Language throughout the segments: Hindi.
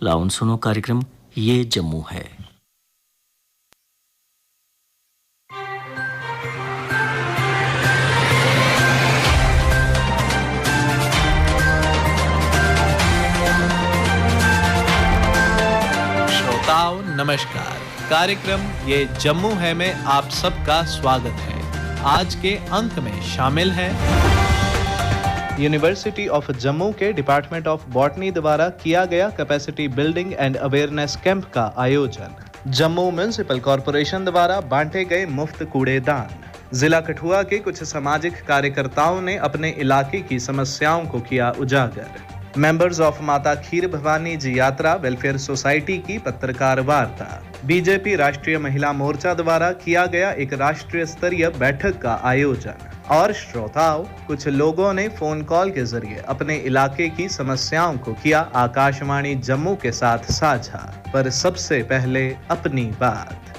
लाउन सुनो कार्यक्रम ये जम्मू है। श्रोताओं नमस्कार, कार्यक्रम ये जम्मू है में आप सबका स्वागत है। आज के अंक में शामिल हैं यूनिवर्सिटी ऑफ जम्मू के डिपार्टमेंट ऑफ बॉटनी द्वारा किया गया capacity building and awareness camp का आयोजन, जम्मू म्युनिसिपल कॉरपोरेशन द्वारा बांटे गए मुफ्त कूड़ेदान, जिला कठुआ के कुछ सामाजिक कार्यकर्ताओं ने अपने इलाके की समस्याओं को किया उजागर, मेंबर्स ऑफ माता खीर भवानी जी यात्रा वेलफेयर सोसाइटी की पत्रकार वार्ता, बीजेपी राष्ट्रीय महिला मोर्चा द्वारा किया गया एक राष्ट्रीय स्तरीय बैठक का आयोजन और श्रोताओं, कुछ लोगों ने फोन कॉल के जरिए अपने इलाके की समस्याओं को किया आकाशवाणी जम्मू के साथ साझा। पर सबसे पहले अपनी बात।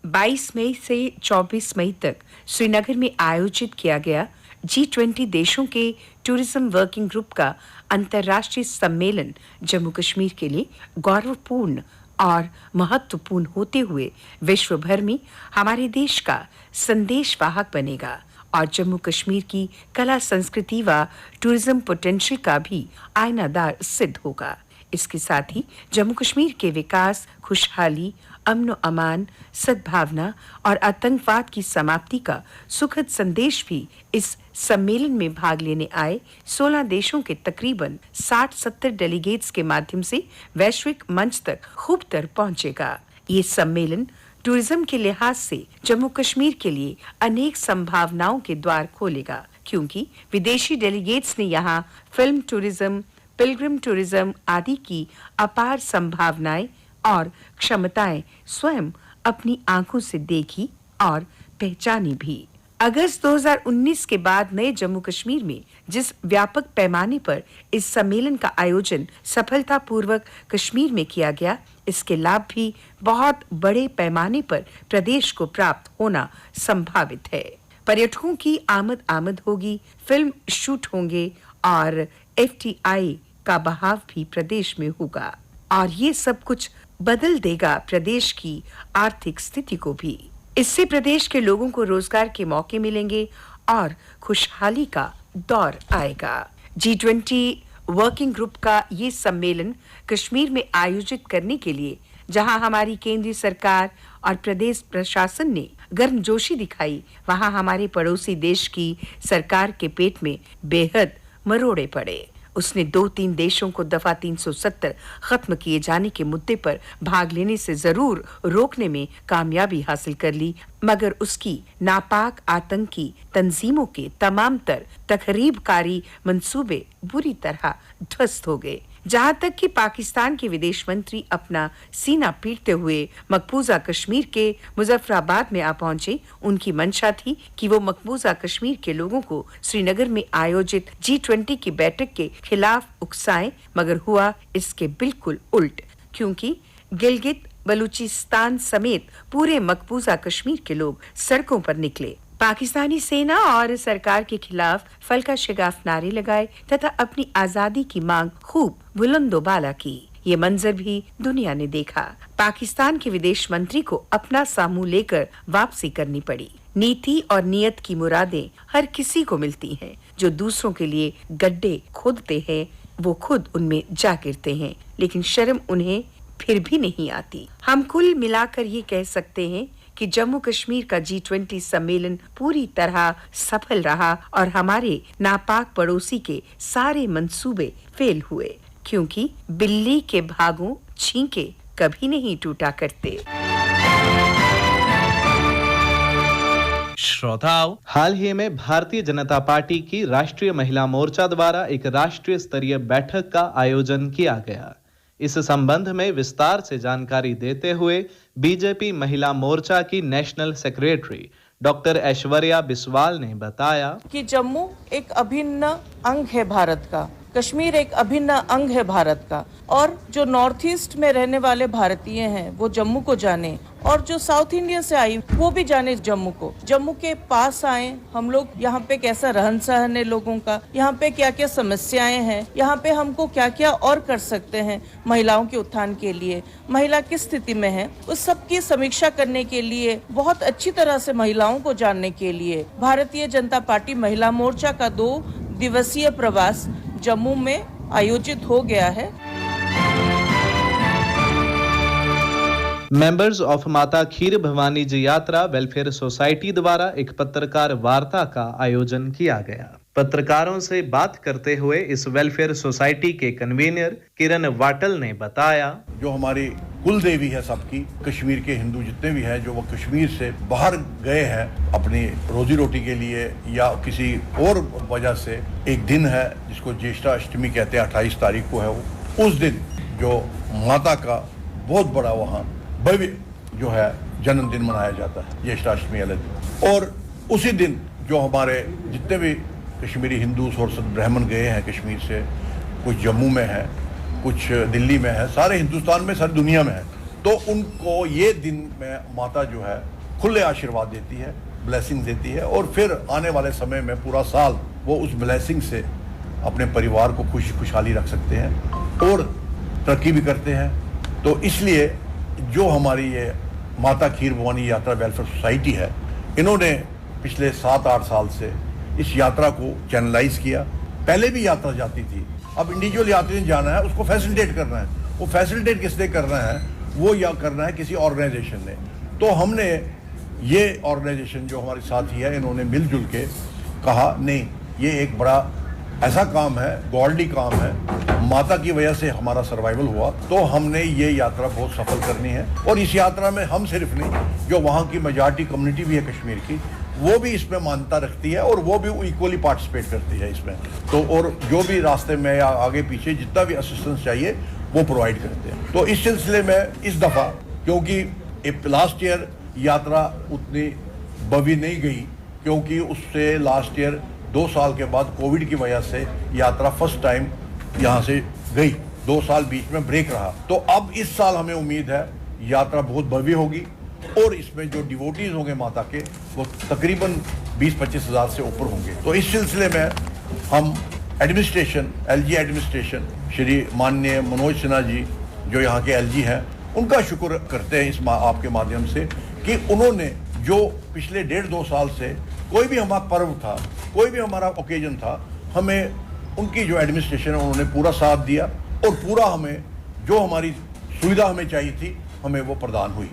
22 मई से 24 मई तक श्रीनगर में आयोजित किया गया G20 देशों के टूरिज्म वर्किंग ग्रुप का अंतर्राष्ट्रीय सम्मेलन जम्मू कश्मीर के लिए गौरवपूर्ण और महत्वपूर्ण होते हुए विश्व भर में हमारे देश का संदेशवाहक बनेगा और जम्मू कश्मीर की कला संस्कृति व टूरिज्म पोटेंशियल का भी आईनादार सिद्ध होगा। इसके साथ ही जम्मू कश्मीर के विकास, खुशहाली, अमन व अमान, सद्भावना और आतंकवाद की समाप्ति का सुखद संदेश भी इस सम्मेलन में भाग लेने आए 16 देशों के तकरीबन 60-70 डेलीगेट्स के माध्यम से वैश्विक मंच तक खूब तर पहुंचेगा। ये सम्मेलन टूरिज्म के लिहाज से जम्मू कश्मीर के लिए अनेक संभावनाओं के द्वार खोलेगा, क्योंकि विदेशी डेलीगेट्स ने यहाँ फिल्म टूरिज्म, पिलग्रिम टूरिज्म आदि की अपार संभावनाएं और क्षमताएं स्वयं अपनी आंखों से देखी और पहचानी भी। अगस्त 2019 के बाद नए जम्मू कश्मीर में जिस व्यापक पैमाने पर इस सम्मेलन का आयोजन सफलतापूर्वक कश्मीर में किया गया, इसके लाभ भी बहुत बड़े पैमाने पर प्रदेश को प्राप्त होना संभावित है। पर्यटकों की आमद होगी, फिल्म शूट होंगे और FDI का बहाव भी प्रदेश में होगा और ये सब कुछ बदल देगा प्रदेश की आर्थिक स्थिति को भी। इससे प्रदेश के लोगों को रोजगार के मौके मिलेंगे और खुशहाली का दौर आएगा। G20 वर्किंग ग्रुप का ये सम्मेलन कश्मीर में आयोजित करने के लिए जहां हमारी केंद्रीय सरकार और प्रदेश प्रशासन ने गर्मजोशी दिखाई, वहां हमारे पड़ोसी देश की सरकार के पेट में बेहद मरोड़े पड़े। उसने 2-3 देशों को दफा 370 खत्म किए जाने के मुद्दे पर भाग लेने से जरूर रोकने में कामयाबी हासिल कर ली, मगर उसकी नापाक आतंकी तंजीमों के तमाम तर तखरीबकारी मंसूबे बुरी तरह ध्वस्त हो गए। जहां तक कि पाकिस्तान के विदेश मंत्री अपना सीना पीटते हुए मकबूजा कश्मीर के मुजफ्फराबाद में आ पहुंचे। उनकी मंशा थी कि वो मकबूजा कश्मीर के लोगों को श्रीनगर में आयोजित G20 की बैठक के खिलाफ उकसाएं, मगर हुआ इसके बिल्कुल उल्ट, क्योंकि गिलगित बलूचिस्तान समेत पूरे मकबूजा कश्मीर के लोग सड़कों पर निकले, पाकिस्तानी सेना और सरकार के खिलाफ फलका शिगाफ नारे लगाए तथा अपनी आजादी की मांग खूब बुलंदोबाला की। ये मंजर भी दुनिया ने देखा। पाकिस्तान के विदेश मंत्री को अपना सामू लेकर वापसी करनी पड़ी। नीति और नियत की मुरादें हर किसी को मिलती हैं। जो दूसरों के लिए गड्ढे खोदते हैं वो खुद उनमें जा गिरते हैं, लेकिन शर्म उन्हें फिर भी नहीं आती। हम कुल मिलाकर ये कह सकते हैं कि जम्मू कश्मीर का G20 सम्मेलन पूरी तरह सफल रहा और हमारे नापाक पड़ोसी के सारे मंसूबे फेल हुए, क्योंकि बिल्ली के भागों छींके कभी नहीं टूटा करते। श्रोताओं, हाल ही में भारतीय जनता पार्टी की राष्ट्रीय महिला मोर्चा द्वारा एक राष्ट्रीय स्तरीय बैठक का आयोजन किया गया। इस संबंध में विस्तार से जानकारी देते हुए बीजेपी महिला मोर्चा की national secretary doctor Aishwarya Biswal ने बताया कि जम्मू एक अभिन्न अंग है भारत का। कश्मीर एक अभिन्न अंग है भारत का और जो नॉर्थ ईस्ट में रहने वाले भारतीय हैं वो जम्मू को जाने और जो साउथ इंडिया से आई वो भी जाने जम्मू को। जम्मू के पास आए हम लोग, यहाँ पे कैसा रहन सहन है लोगों का, यहाँ पे क्या क्या समस्याएं हैं, यहाँ पे हमको क्या क्या और कर सकते हैं महिलाओं के उत्थान के लिए, महिला किस स्थिति में है, उस सब की समीक्षा करने के लिए, बहुत अच्छी तरह से महिलाओं को जानने के लिए भारतीय जनता पार्टी महिला मोर्चा का 2 दिवसीय प्रवास जम्मू में आयोजित हो गया है। मेंबर्स ऑफ माता खीर भवानी जी यात्रा वेलफेयर सोसाइटी द्वारा एक पत्रकार वार्ता का आयोजन किया गया। पत्रकारों से बात करते हुए इस वेलफेयर सोसाइटी के कन्वीनर किरण वाटल ने बताया, जो हमारी कुल देवी है सबकी, कश्मीर के हिंदू जितने भी हैं जो वो कश्मीर से बाहर गए हैं अपनी रोजी रोटी के लिए या किसी और वजह से, एक दिन है जिसको ज्येष्ठा अष्टमी कहते हैं, 28 तारीख को है वो। उस दिन जो माता का बहुत बड़ा वहाँ भव्य जो है जन्मदिन मनाया जाता है, ज्येष्ठाष्टमी वाले दिन। और उसी दिन जो हमारे जितने भी कश्मीरी हिंदू और ब्राह्मण गए हैं कश्मीर से, कुछ जम्मू में है, कुछ दिल्ली में है, सारे हिंदुस्तान में, सारी दुनिया में है, तो उनको ये दिन में माता जो है खुले आशीर्वाद देती है, ब्लेसिंग देती है और फिर आने वाले समय में पूरा साल वो उस ब्लेसिंग से अपने परिवार को खुशहाली रख सकते हैं और तरक्की भी करते हैं। तो इसलिए जो हमारी ये माता खीर भवानी यात्रा वेलफेयर सोसाइटी है, इन्होंने पिछले 7-8 साल से इस यात्रा को चैनलाइज किया। पहले भी यात्रा जाती थी, अब इंडिविजुअल यात्री ने जाना है, उसको फैसिलिटेट करना है। वो फैसिलिटेट किसने करना है? वो या करना है किसी ऑर्गेनाइजेशन ने। तो हमने ये ऑर्गेनाइजेशन जो हमारे साथी है, इन्होंने मिलजुल के कहा नहीं, ये एक बड़ा ऐसा काम है, गॉडली काम है, माता की वजह से हमारा सर्वाइवल हुआ, तो हमने ये यात्रा बहुत सफल करनी है। और इस यात्रा में हम सिर्फ नहीं, जो वहाँ की मेजॉरिटी कम्युनिटी भी है कश्मीर की, वो भी इसमें मान्यता रखती है और वो भी इक्वली पार्टिसिपेट करती है इसमें। तो और जो भी रास्ते में या आगे पीछे जितना भी असिस्टेंस चाहिए वो प्रोवाइड करते हैं। तो इस सिलसिले में इस दफ़ा, क्योंकि लास्ट ईयर यात्रा उतनी भव्य नहीं गई, क्योंकि उससे लास्ट ईयर 2 साल के बाद कोविड की वजह से यात्रा फर्स्ट टाइम यहाँ से गई, 2 साल बीच में ब्रेक रहा। तो अब इस साल हमें उम्मीद है यात्रा बहुत भव्य होगी और इसमें जो डिवोटीज होंगे माता के, वो तकरीबन 20-25 हज़ार से ऊपर होंगे। तो इस सिलसिले में हम एडमिनिस्ट्रेशन, एलजी एडमिनिस्ट्रेशन, श्री माननीय मनोज सिन्हा जी जो यहाँ के एलजी हैं, उनका शुक्र करते हैं इस आपके माध्यम से कि उन्होंने जो पिछले 1.5-2 साल से कोई भी हमारा पर्व था, कोई भी हमारा ओकेजन था, हमें उनकी जो एडमिनिस्ट्रेशन है उन्होंने पूरा साथ दिया और पूरा हमें जो हमारी सुविधा हमें चाहिए थी, हमें वो प्रदान हुई।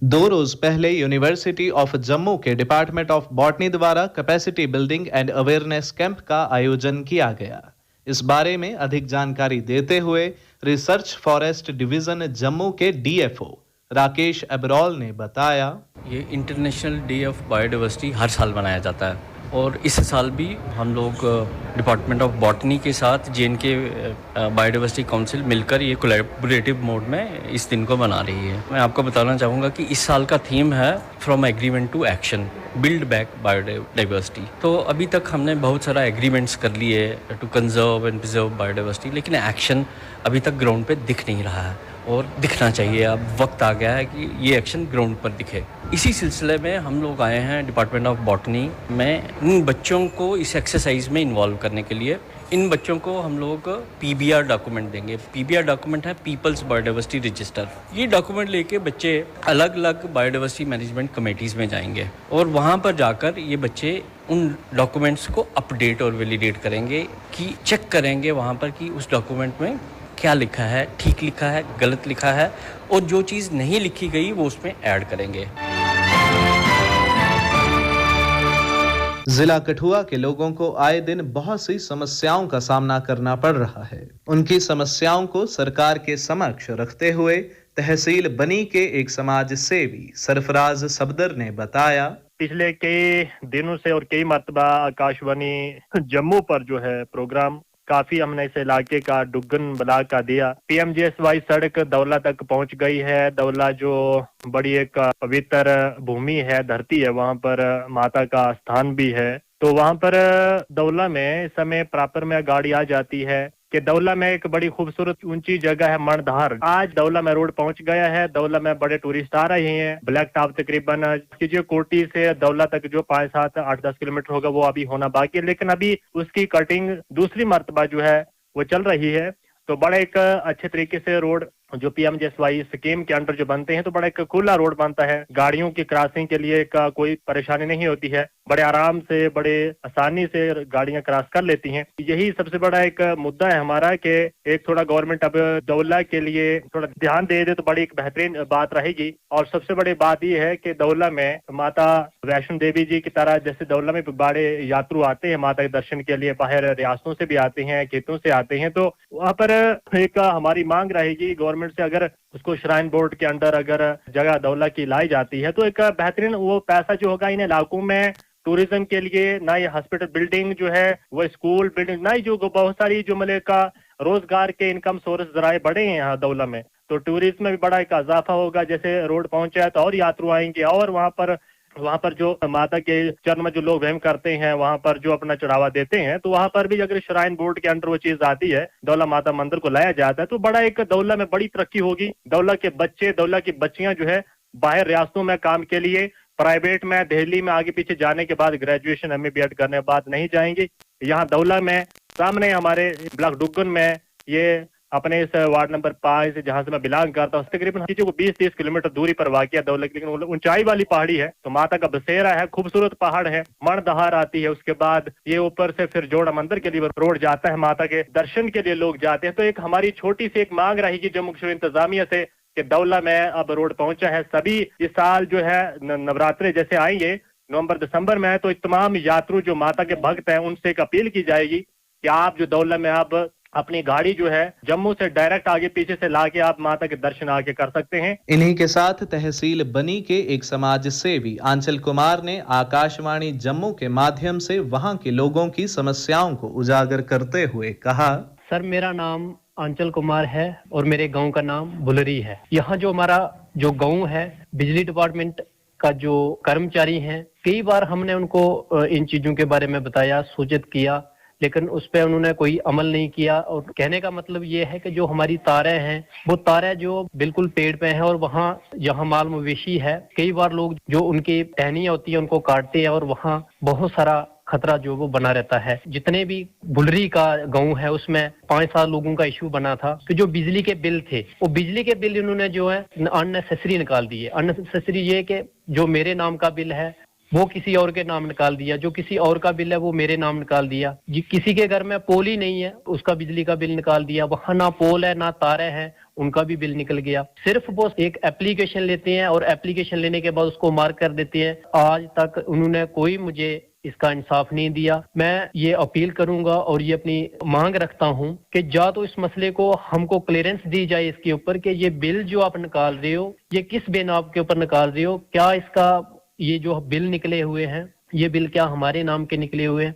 2 रोज पहले यूनिवर्सिटी ऑफ जम्मू के डिपार्टमेंट ऑफ बॉटनी द्वारा capacity building and awareness camp का आयोजन किया गया। इस बारे में अधिक जानकारी देते हुए रिसर्च फॉरेस्ट डिवीजन जम्मू के डीएफओ राकेश अब्रोल ने बताया, ये इंटरनेशनल डे ऑफ बायोडाइवर्सिटी हर साल मनाया जाता है और इस साल भी हम लोग डिपार्टमेंट ऑफ बॉटनी के साथ जेएनके बायोडाइवर्सिटी काउंसिल मिलकर ये कोलैबोरेटिव मोड में इस दिन को मना रही है। मैं आपको बताना चाहूँगा कि इस साल का थीम है from agreement to action, build back biodiversity. तो अभी तक हमने बहुत सारा एग्रीमेंट्स कर लिए to conserve and preserve biodiversity, लेकिन एक्शन अभी तक ग्राउंड पे दिख नहीं रहा है और दिखना चाहिए। अब वक्त आ गया है कि ये एक्शन ग्राउंड पर दिखे। इसी सिलसिले में हम लोग आए हैं डिपार्टमेंट ऑफ बॉटनी में इन बच्चों को इस एक्सरसाइज में इन्वॉल्व करने के लिए। इन बच्चों को हम लोग पीबीआर डॉक्यूमेंट देंगे। पीबीआर डॉक्यूमेंट है पीपल्स बायोडाइवर्सिटी रजिस्टर। ये डॉक्यूमेंट लेके बच्चे अलग अलग बायोडाइवर्सिटी मैनेजमेंट कमेटीज़ में जाएंगे और वहाँ पर जाकर ये बच्चे उन डॉक्यूमेंट्स को अपडेट और वैलिडेट करेंगे, कि चेक करेंगे वहाँ पर कि उस डॉक्यूमेंट में क्या लिखा है, ठीक लिखा है, गलत लिखा है, और जो चीज़ नहीं लिखी गई वो उसमें ऐड करेंगे। जिला कठुआ के लोगों को आए दिन बहुत सी समस्याओं का सामना करना पड़ रहा है। उनकी समस्याओं को सरकार के समक्ष रखते हुए तहसील बनी के एक समाज सेवी सरफराज सफदर ने बताया, पिछले कई दिनों से और कई मरतबा आकाशवाणी जम्मू पर जो है प्रोग्राम काफी हमने इस इलाके का डुगन ब्लॉक का दिया। पीएमजीएसवाई सड़क दौला तक पहुंच गई है। दौला जो बड़ी एक पवित्र भूमि है, धरती है, वहां पर माता का स्थान भी है। तो वहां पर दौला में इस समय प्रॉपर में गाड़ी आ जाती है कि दौला में एक बड़ी खूबसूरत ऊंची जगह है मणधार। आज दौला में रोड पहुंच गया है। दौला में बड़े टूरिस्ट आ रहे हैं। ब्लैक टॉप तकरीबन जो कोटी से दौला तक जो 5, 7, 8, 10 किलोमीटर होगा वो अभी होना बाकी है, लेकिन अभी उसकी कटिंग दूसरी मर्तबा जो है वो चल रही है। तो बड़ा एक अच्छे तरीके से रोड जो पीएमजीएसवाई स्कीम के अंडर जो बनते हैं तो बड़ा एक खुला रोड बनता है। गाड़ियों की क्रॉसिंग के लिए का कोई परेशानी नहीं होती है। बड़े आराम से बड़े आसानी से गाड़ियां क्रॉस कर लेती हैं। यही सबसे बड़ा एक मुद्दा है हमारा कि एक थोड़ा गवर्नमेंट अब दौला के लिए थोड़ा ध्यान दे दे तो बड़ी एक बेहतरीन बात रहेगी। और सबसे बड़ी बात यह है कि दौला में माता वैष्णो देवी जी की तरह जैसे दौला में बड़े यात्रु आते हैं माता के दर्शन के लिए, बाहर रियासतों से भी आते हैं, खेतों से आते हैं, तो वहाँ पर एक हमारी मांग रहेगी गवर्नमेंट से अगर उसको श्राइन बोर्ड के अंडर अगर जगह दौला की लाई जाती है तो एक बेहतरीन वो पैसा जो होगा इन इलाकों में टूरिज्म के लिए, ना ये हॉस्पिटल बिल्डिंग जो है वो स्कूल बिल्डिंग, ना ही जो बहुत सारी जो मतलब का रोजगार के इनकम सोर्स जराए बड़े हैं यहाँ दौला में, तो टूरिज्म में भी बड़ा एक इजाफा होगा। जैसे रोड पहुंचा है तो और यात्रु आएंगे और वहाँ पर जो माता के चरण में जो लोग वहम करते हैं, वहाँ पर जो अपना चढ़ावा देते हैं, तो वहाँ पर भी अगर श्राइन बोर्ड के अंडर वो चीज आती है, दौला माता मंदिर को लाया जाता है, तो बड़ा एक दौला में बड़ी तरक्की होगी। दौला के बच्चे, दौला की बच्चियां जो है बाहर रियासतों में काम के लिए प्राइवेट में दिल्ली में आगे पीछे जाने के बाद ग्रेजुएशन MA BEd करने के बाद नहीं जाएंगे। यहाँ दौला में सामने हमारे ब्लॉक डुग्गन में ये अपने इस वार्ड नंबर 5 से जहां से मैं बिलोंग करता हूँ तकरीबन 20-30 किलोमीटर दूरी पर वाक़िया दौला, लेकिन ऊंचाई वाली पहाड़ी है, तो माता का बसेरा है, खूबसूरत पहाड़ है, मणधार आती है, उसके बाद ये ऊपर से फिर जोड़ा मंदिर के लिए रोड जाता है, माता के दर्शन के लिए लोग जाते हैं। तो एक हमारी छोटी सी एक मांग रहेगी जम्मू कश्मीर इंतजामिया से कि दौला में अब रोड पहुंचा है। सभी इस साल जो है नवरात्रे जैसे आएंगे नवंबर दिसंबर में, तो तमाम यात्रु जो माता के भक्त हैं उनसे एक अपील की जाएगी कि आप जो दौला में आप अपनी गाड़ी जो है जम्मू से डायरेक्ट आगे पीछे से लाके आप माता के दर्शन आके कर सकते हैं। इन्हीं के साथ तहसील बनी के एक समाज सेवी आंचल कुमार ने आकाशवाणी जम्मू के माध्यम से वहां के लोगों की समस्याओं को उजागर करते हुए कहा, सर मेरा नाम आंचल कुमार है और मेरे गांव का नाम बुलरी है। यहाँ जो हमारा जो गांव है, बिजली डिपार्टमेंट का जो कर्मचारी हैं, कई बार हमने उनको इन चीजों के बारे में बताया, सूचित किया, लेकिन उस पर उन्होंने कोई अमल नहीं किया। और कहने का मतलब ये है कि जो हमारी तारें हैं वो तारें जो बिल्कुल पेड़ पे हैं और वहाँ जहाँ माल मवेशी है, कई बार लोग जो उनकी टहनियाँ होती है उनको काटते हैं और वहाँ बहुत सारा खतरा जो वो बना रहता है। जितने भी बुलरी का गांव है उसमें 5-7 लोगों का इश्यू बना था कि जो बिजली के बिल थे वो बिजली के बिल इन्होंने जो है अननेसेसरी निकाल दिए। अननेसेसरी ये कि जो मेरे नाम का बिल है वो किसी और के नाम निकाल दिया, जो किसी और का बिल है वो मेरे नाम निकाल दिया। किसी के घर में पोल ही नहीं है उसका बिजली का बिल निकाल दिया। वहाँ ना पोल है ना तारे हैं, उनका भी बिल निकल गया। सिर्फ वो एक एप्लीकेशन लेते हैं और एप्लीकेशन लेने के बाद उसको मार्क कर देते हैं। आज तक उन्होंने कोई मुझे इसका इंसाफ नहीं दिया। मैं ये अपील करूंगा और ये अपनी मांग रखता हूं कि या तो इस मसले को हमको क्लियरेंस दी जाए इसके ऊपर कि ये बिल जो आप निकाल रहे हो ये किस बेनाम के ऊपर निकाल रहे हो, क्या इसका ये जो बिल निकले हुए हैं ये बिल क्या हमारे नाम के निकले हुए हैं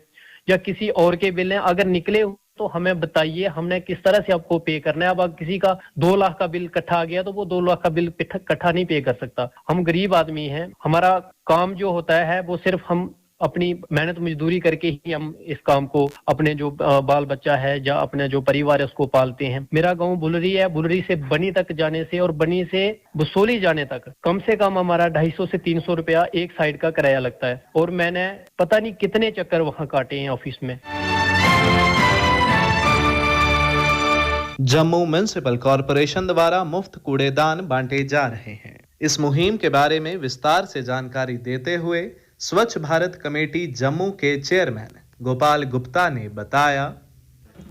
या किसी और के बिल हैं। अगर निकले तो हमें बताइए, हमने किस तरह से आपको पे करना है। अब किसी का 2 लाख का बिल इकट्ठा आ गया तो वो 2 लाख का बिल इकट्ठा नहीं पे कर सकता। हम गरीब आदमी हैं, हमारा काम जो होता है वो सिर्फ हम अपनी मेहनत मजदूरी करके ही हम इस काम को अपने जो बाल बच्चा है या अपने जो परिवार है उसको पालते हैं। मेरा गांव बुलरी है, बुलरी से बनी तक जाने से और बनी से बसोली जाने तक कम से कम हमारा 250 से 300 रुपया एक साइड का किराया लगता है और मैंने पता नहीं कितने चक्कर वहां काटे हैं ऑफिस में। जम्मू म्युनिसिपल कॉरपोरेशन द्वारा मुफ्त कूड़ेदान बांटे जा रहे हैं। इस मुहिम के बारे में विस्तार से जानकारी देते हुए स्वच्छ भारत कमेटी जम्मू के चेयरमैन गोपाल गुप्ता ने बताया,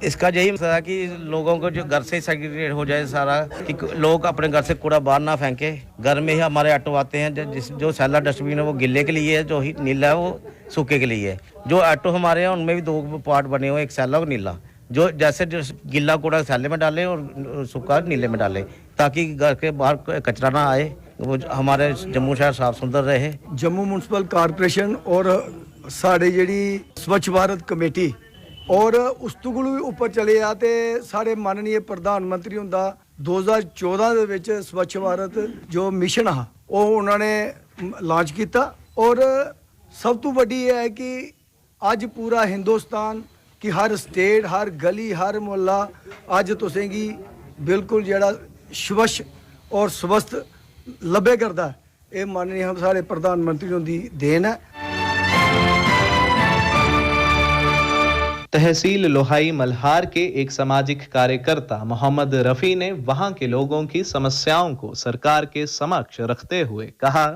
इसका यही मकसद है कि लोगों को जो घर से सेग्रीगेट हो जाए सारा, कि लोग अपने घर से कूड़ा बाहर ना फेंके। घर में ही हमारे ऑटो आते हैं, जो सैला डस्टबिन है वो गिल्ले के लिए है, जो ही नीला है वो सूखे के लिए है। जो ऑटो हमारे हैं उनमें भी 2 पार्ट बने हुए, एक सैला और नीला। जो जैसे जो गिल्ला कूड़ा सैले में डालें और सूखा नीले में डालें, ताकि घर के बाहर कचरा ना आए, वो हमारे जम्मू शहर साफ सुंदर रहे। जम्मू म्युनिसिपल कॉरपोरेशन और साढ़े जी स्वच्छ भारत कमेटी और उस तो भी ऊपर चले जाते साढ़े माननीय प्रधानमंत्री हुंदा 2014 ਦੇ ਵਿੱਚ स्वच्छ भारत जो मिशन हा वो उन्होंने लॉन्च किया। और सब तो बड़ी है कि ਅੱਜ ਪੂਰਾ ਹਿੰਦੁਸਤਾਨ ਕਿ ਹਰ ਸਟੇਟ ਹਰ ਗਲੀ ਹਰ ਮੁਹੱਲਾ ਅੱਜ ਤੁਸੀਂ ਕੀ ਬਿਲਕੁਲ ਜਿਹੜਾ ਸਵੱਛ ਔਰ ਸਵਸਥ ਲੱਭੇ ਕਰਦਾ ਇਹ ਮਾਨनीय हम सारे प्रधानमंत्री ਦੀ देन है। तहसील लोहाई मल्हार के एक सामाजिक कार्यकर्ता मोहम्मद रफी ने वहां के लोगों की समस्याओं को सरकार के समक्ष रखते हुए कहा,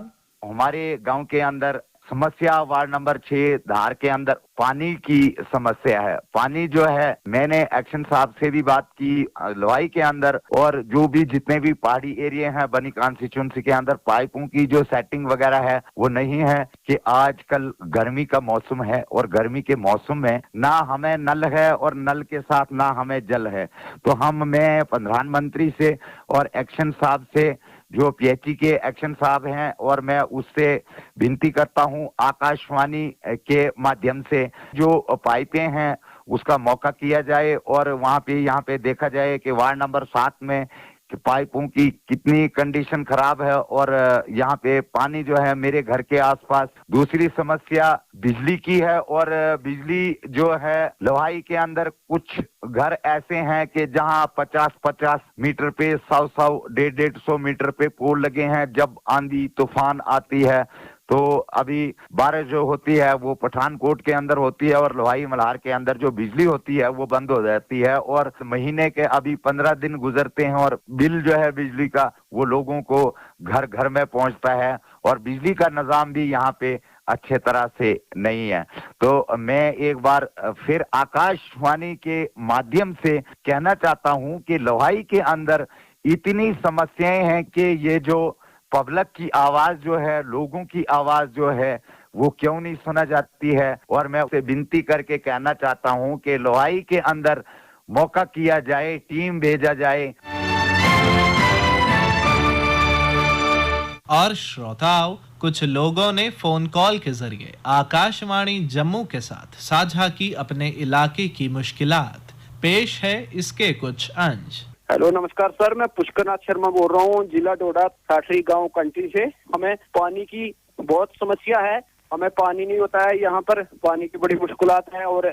हमारे गांव के अंदर समस्या वार्ड नंबर 6 धार के अंदर पानी की समस्या है। पानी जो है मैंने एक्शन साहब से भी बात की लोहाई के अंदर, और जो भी जितने भी पहाड़ी एरिया हैं बनी कॉन्स्टिट्यूंसी के अंदर पाइपों की जो सेटिंग वगैरह है वो नहीं है कि आजकल गर्मी का मौसम है और गर्मी के मौसम में ना हमें नल है और नल के साथ ना हमें जल है। तो मैं प्रधानमंत्री से और एक्शन साहब से जो पीएचई के एक्शन साहब हैं और मैं उससे विनती करता हूं आकाशवाणी के माध्यम से जो पाइपें हैं उसका मौका किया जाए और यहाँ पे देखा जाए कि वार्ड नंबर 7 में पाइपों की कितनी कंडीशन खराब है और यहाँ पे पानी जो है मेरे घर के आसपास। दूसरी समस्या बिजली की है और बिजली जो है लोहाई के अंदर कुछ घर ऐसे हैं कि जहाँ 50-50 मीटर पे 100-100 150-150 मीटर पे पोल लगे हैं। जब आंधी तूफान आती है तो अभी बारिश जो होती है वो पठानकोट के अंदर होती है और लोहाई मल्हार के अंदर जो बिजली होती है वो बंद हो जाती है और महीने के अभी 15 दिन गुजरते हैं और बिल जो है बिजली का वो लोगों को घर घर में पहुंचता है और बिजली का निजाम भी यहाँ पे अच्छे तरह से नहीं है। तो मैं एक बार फिर आकाशवाणी के माध्यम से कहना चाहता हूँ कि लोहाई के अंदर इतनी समस्याएं हैं कि ये जो पब्लिक की आवाज जो है, लोगों की आवाज जो है वो क्यों नहीं सुना जाती है। और मैं उसे विनती करके कहना चाहता हूं कि लोहाई के अंदर मौका किया जाए, टीम भेजा जाए। और श्रोताओं, कुछ लोगों ने फोन कॉल के जरिए आकाशवाणी जम्मू के साथ साझा की अपने इलाके की मुश्किलात। पेश है इसके कुछ अंश। हेलो नमस्कार सर, मैं पुष्करनाथ शर्मा बोल रहा हूँ, जिला डोडा ठाठरी गांव कंटी से। हमें पानी की बहुत समस्या है, हमें पानी नहीं होता है यहाँ पर, पानी की बड़ी मुश्किलात है और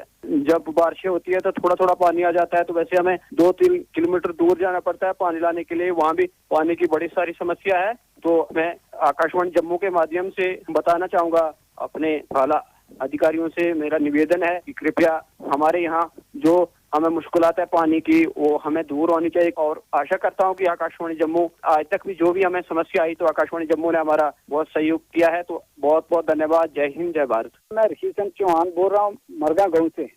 जब बारिशें होती है तो थोड़ा थोड़ा पानी आ जाता है। तो वैसे हमें 2-3 किलोमीटर दूर जाना पड़ता है पानी लाने के लिए, वहाँ भी पानी की बड़ी सारी समस्या है। तो मैं आकाशवाणी जम्मू के माध्यम से बताना चाहूँगा अपने आला अधिकारियों से, मेरा निवेदन है कि कृपया हमारे यहाँ जो हमें मुश्किलात है पानी की वो हमें दूर होनी चाहिए। और आशा करता हूँ कि आकाशवाणी जम्मू आज तक भी जो भी हमें समस्या आई तो आकाशवाणी जम्मू ने हमारा बहुत सहयोग किया है। तो बहुत बहुत धन्यवाद। जय हिंद, जय भारत। मैं ऋषि चंद चौहान बोल रहा हूँ मरगा गाँव से,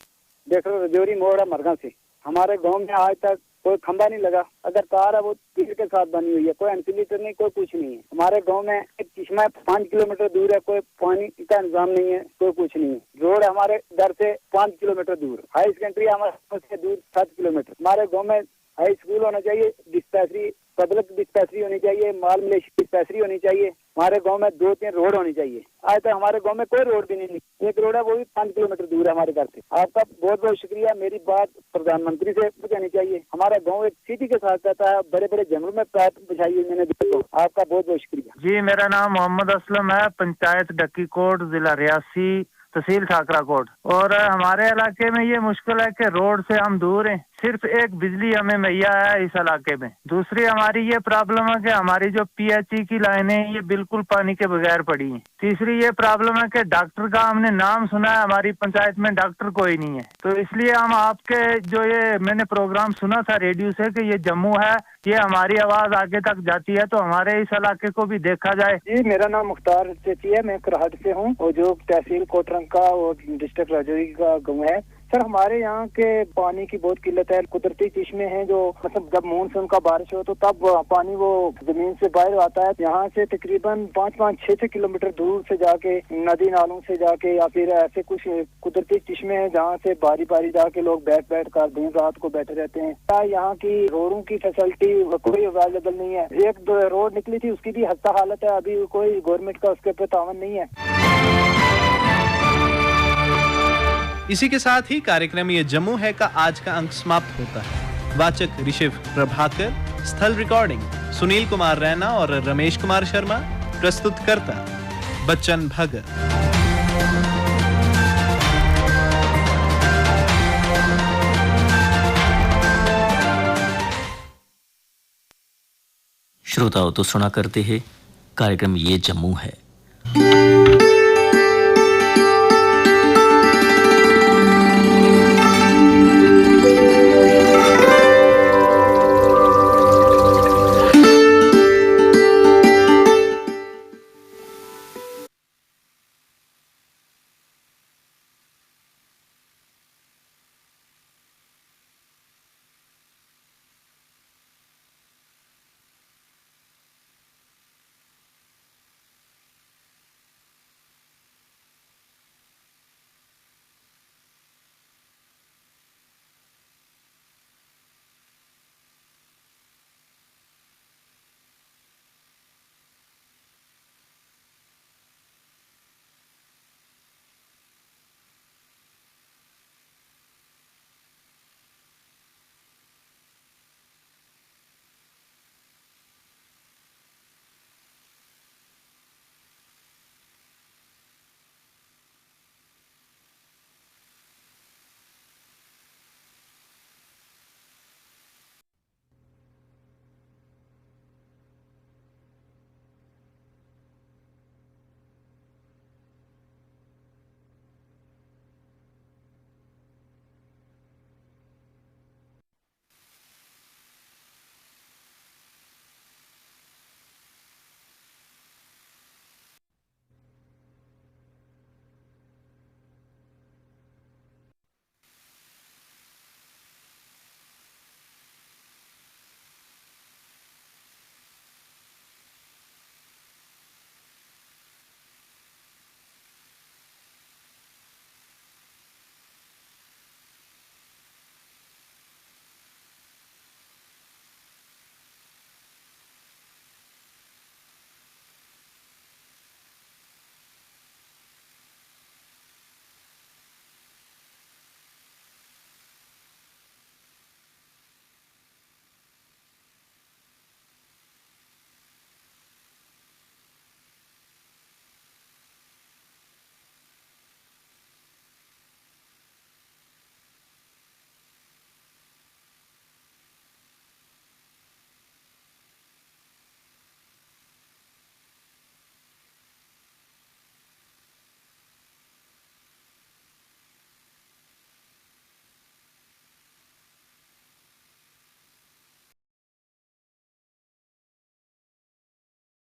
देख लो रजौरी मोड़ा मरगा से। हमारे गाँव में आज तक कोई खंबा नहीं लगा, अगर तार है वो तीर के साथ बनी हुई है, कोई इंसुलेटर नहीं, कोई कुछ नहीं है। हमारे गांव में एक चश्मा 5 किलोमीटर दूर है, कोई पानी का इंतजाम नहीं है, कोई कुछ नहीं है। रोड हमारे घर से 5 किलोमीटर दूर, हाई सेकेंडरी हमारे से दूर 7 किलोमीटर। हमारे गाँव में हाई स्कूल होना चाहिए, डिस्पेंसरी, पब्लिक डिस्पेंसरी होनी चाहिए, माल मलेशिया डिस्पेंसरी होनी चाहिए। हमारे गांव में 2-3 रोड होनी चाहिए। आज तक हमारे गांव में कोई रोड भी नहीं, एक रोड है वो भी 5 किलोमीटर दूर है हमारे घर से। आपका बहुत बहुत शुक्रिया। मेरी बात प्रधानमंत्री से पहुंचानी चाहिए। हमारा गांव एक सिटी के साथ रहता है, बड़े बड़े जंगलों में पाइप बिछाई हुई मैंने देखा। आपका बहुत बहुत शुक्रिया जी। मेरा नाम मोहम्मद असलम है, पंचायत डक्कीकोट, जिला रियासी, तहसील ठाकराकोट। और हमारे इलाके में ये मुश्किल है कि रोड से हम दूर हैं, सिर्फ एक बिजली हमें मुहैया है इस इलाके में। दूसरी हमारी ये प्रॉब्लम है कि हमारी जो पीएचई की लाइनें ये बिल्कुल पानी के बगैर पड़ी हैं। तीसरी ये प्रॉब्लम है कि डॉक्टर का हमने नाम सुना है, हमारी पंचायत में डॉक्टर कोई नहीं है। तो इसलिए हम आपके जो ये मैंने प्रोग्राम सुना था रेडियो से कि ये जम्मू है, ये हमारी आवाज आगे तक जाती है, तो हमारे इस इलाके को भी देखा जाए। जी, मेरा नाम मुख्तार चेची है, मैं करहट से हूँ और जो तहसील कोटरंग का और डिस्ट्रिक्ट राजौरी का गाँव है। सर हमारे यहाँ के पानी की बहुत किल्लत है। कुदरती चश्मे हैं जो मतलब जब मानसून का बारिश हो तो तब पानी वो जमीन से बाहर आता है। यहाँ से तकरीबन 5-6 किलोमीटर दूर से जाके नदी नालों से जाके या फिर ऐसे कुछ कुदरती चश्मे हैं जहाँ से बारी बारी जाके लोग बैठ कर दिन रात को बैठे रहते हैं। यहाँ की रोडों की फैसिलिटी कोई अवेलेबल नहीं है। 1-2 रोड निकली थी, उसकी भी हस्ता हालत है, अभी कोई गवर्नमेंट का उसके ऊपर तावन नहीं है। इसी के साथ ही कार्यक्रम ये जम्मू है का आज का अंक समाप्त होता है। वाचक ऋषिव प्रभाकर, स्थल रिकॉर्डिंग सुनील कुमार रैना और रमेश कुमार शर्मा, प्रस्तुतकर्ता बच्चन भगत। श्रोताओं तो सुना करते हैं कार्यक्रम ये जम्मू है।